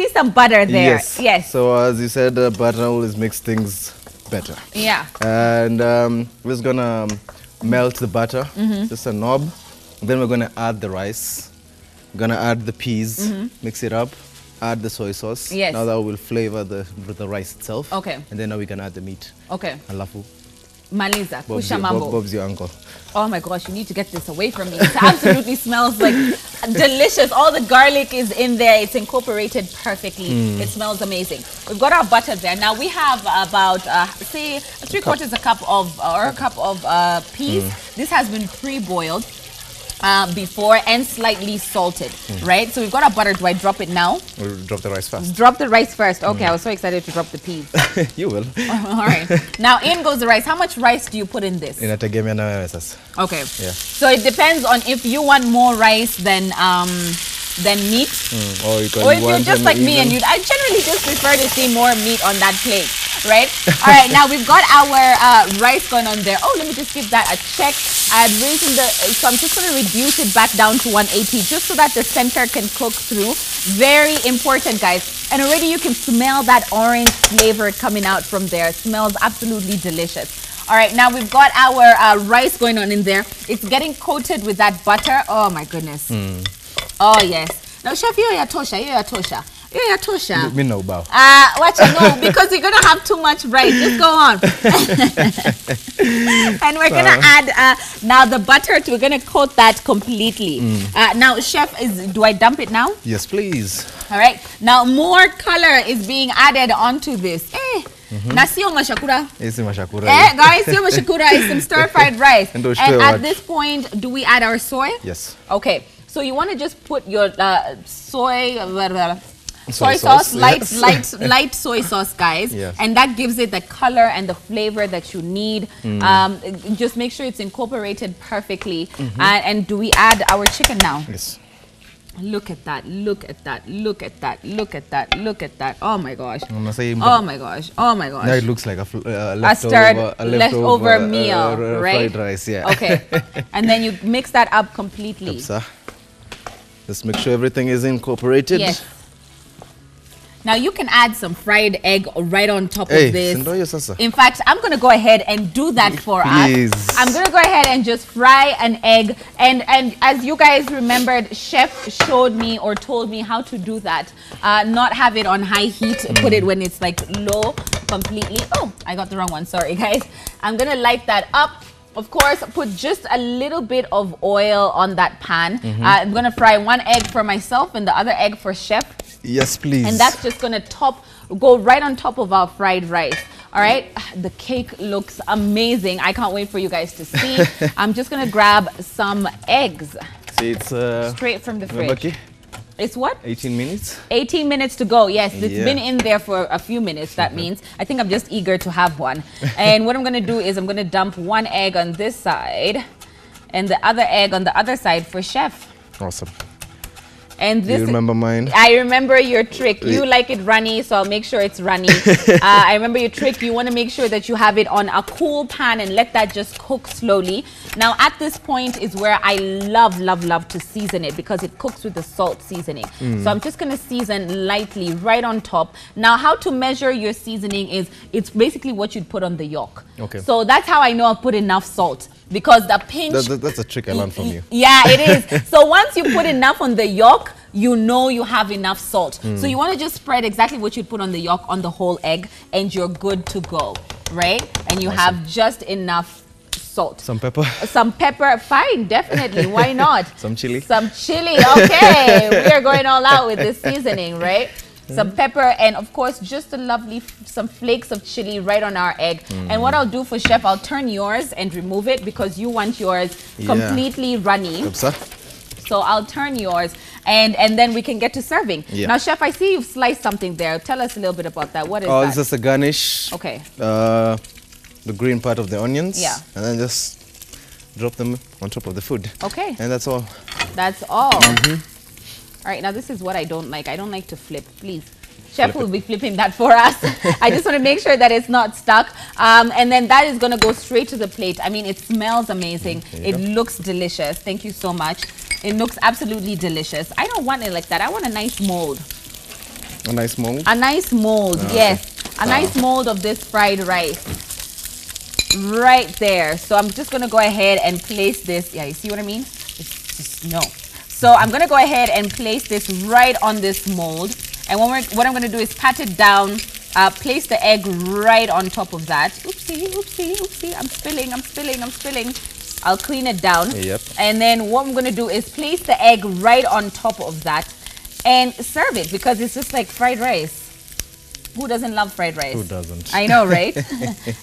see some butter there. Yes. Yes. So as you said, butter always makes things better. Yeah. And we're just gonna melt the butter, just a knob. Then we're gonna add the rice. We're gonna add the peas, mix it up, add the soy sauce. Yes. Now that will flavor the rice itself. Okay. And then now we can add the meat. Okay. Alafu. Maliza, kusha mambo. Bob's your uncle. Oh my gosh, you need to get this away from me. It absolutely smells like delicious. All the garlic is in there. It's incorporated perfectly. It smells amazing. We've got our butter there. Now we have about, say, 3/4 cup of, or a cup of peas. This has been pre-boiled before and slightly salted, right? So we've got our butter. Do I drop it now? We'll drop the rice first. Drop the rice first. Okay, I was so excited to drop the peas. You will. All right. Now in goes the rice. How much rice do you put in this? Inategemea na wewe sasa. Okay. Yeah. So it depends on if you want more rice than meat, Or if you're just like me and I generally just prefer to see more meat on that plate, right? All right. Now we've got our rice going on there. Oh, let me just give that a check. I had raised so I'm just going to reduce it back down to 180 just so that the center can cook through. Very important, guys. And already you can smell that orange flavor coming out from there. It smells absolutely delicious. All right, now we've got our rice going on in there. It's getting coated with that butter. Oh my goodness. Oh yes. Now, chef, you're Tosha. Me no bow. Watch it, no, because you're gonna have too much rice. Just go on. And we're gonna add now the butter. We're gonna coat that completely. Now, chef, do I dump it now? Yes, please. All right. Now more color is being added onto this. Na sio mashakura. Isi mashakura. Guys, sio mashakura is some stir-fried rice. And at this point, do we add our soy? Yes. Okay. So you want to just put your soy sauce, light soy sauce, guys, and that gives it the color and the flavor that you need. Just make sure it's incorporated perfectly. And do we add our chicken now? Yes. Look at that, look at that, look at that, look at that, look at that. Oh my gosh. Oh my gosh. Oh my gosh. Now it looks like a leftover meal, right? Fried rice, yeah. Okay. And then you mix that up completely. Just make sure everything is incorporated. Yes. Now you can add some fried egg right on top of this. In fact, I'm going to go ahead and do that for us. I'm going to go ahead and just fry an egg. And as you guys remembered, chef showed me or told me how to do that. Not have it on high heat, put it when it's like low completely. Oh, I got the wrong one. Sorry, guys. I'm going to light that up. Of course, put just a little bit of oil on that pan. I'm going to fry one egg for myself and the other egg for chef. Yes, please. And that's just going to go right on top of our fried rice. All right. The cake looks amazing. I can't wait for you guys to see. I'm just going to grab some eggs. See, it's straight from the fridge. It's what? 18 minutes. 18 minutes to go. Yes, it's been in there for a few minutes. That means I think I'm just eager to have one. And what I'm going to do is I'm going to dump one egg on this side and the other egg on the other side for chef. Awesome. And this, you remember mine? I remember your trick. You like it runny, so I'll make sure it's runny. I remember your trick. You want to make sure that you have it on a cool pan and let that just cook slowly. Now, at this point is where I love to season it because it cooks with the salt seasoning. So I'm just going to season lightly right on top. Now, how to measure your seasoning is it's basically what you'd put on the yolk. Okay. So that's how I know I've put enough salt. Because the pinch... That's a trick I learned from you. Yeah, it is. So once you put enough on the yolk, you know you have enough salt. So you want to just spread exactly what you put on the yolk on the whole egg and you're good to go, right? And you have just enough salt. Some pepper? Some pepper, fine, definitely. Why not? Some chili? Some chili, okay. We are going all out with this seasoning, right? Some pepper and of course just a lovely some flakes of chili right on our egg. And what I'll do for chef, I'll turn yours and remove it because you want yours completely runny. So I'll turn yours and then we can get to serving. Now chef, I see you've sliced something there. Tell us a little bit about that. What is that? Oh, this is a garnish. Okay. The green part of the onions. Yeah. And then just drop them on top of the food. Okay. And that's all. That's all. All right, now this is what I don't like. I don't like to flip, please. Chef will be flipping that for us. I just want to make sure that it's not stuck. And then that is going to go straight to the plate. I mean, it smells amazing. It looks delicious. Thank you so much. It looks absolutely delicious. I don't want it like that. I want a nice mold. A nice mold? A nice mold, yes. A nice mold of this fried rice. Right there. So I'm just going to go ahead and place this. Yeah, you see what I mean? It's just, no. So I'm going to go ahead and place this right on this mold. And what I'm going to do is pat it down, place the egg right on top of that. Oopsie, oopsie, oopsie. I'm spilling. I'll clean it down. Yep. And then what I'm going to do is place the egg right on top of that and serve it because it's just like fried rice. Who doesn't love fried rice? Who doesn't? I know, right?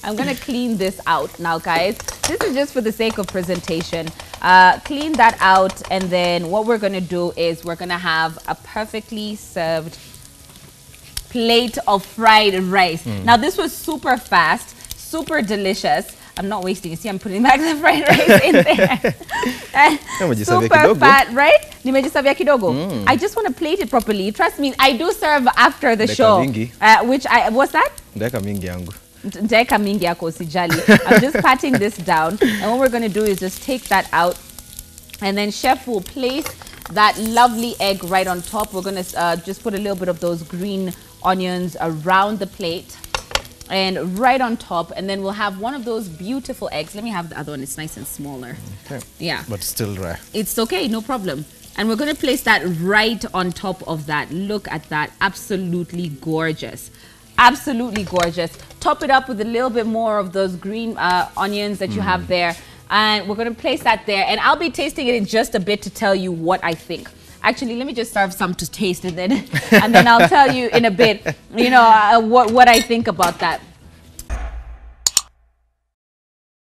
I'm going to clean this out now, guys. This is just for the sake of presentation. Clean that out, and then what we're going to do is we're going to have a perfectly served plate of fried rice. Now, this was super fast, super delicious. I'm not wasting. You see, I'm putting back the fried rice in there. Super fat, right? Nimejisavia kidogo. I just want to plate it properly. Trust me, I do serve after the show. What's that? Deka mingi yangu. Deka mingi yako sijali. I'm just patting this down. And what we're going to do is just take that out. And then chef will place that lovely egg right on top. We're going to just put a little bit of those green onions around the plate. And right on top, and then we'll have one of those beautiful eggs. Let me have the other one. It's nice and smaller. Okay. Yeah. But still rare. It's okay, no problem. And we're going to place that right on top of that. Look at that. Absolutely gorgeous. Absolutely gorgeous. Top it up with a little bit more of those green onions that you have there. And we're going to place that there. And I'll be tasting it in just a bit to tell you what I think. Actually, let me just serve some to taste and then I'll tell you in a bit, you know, what I think about that.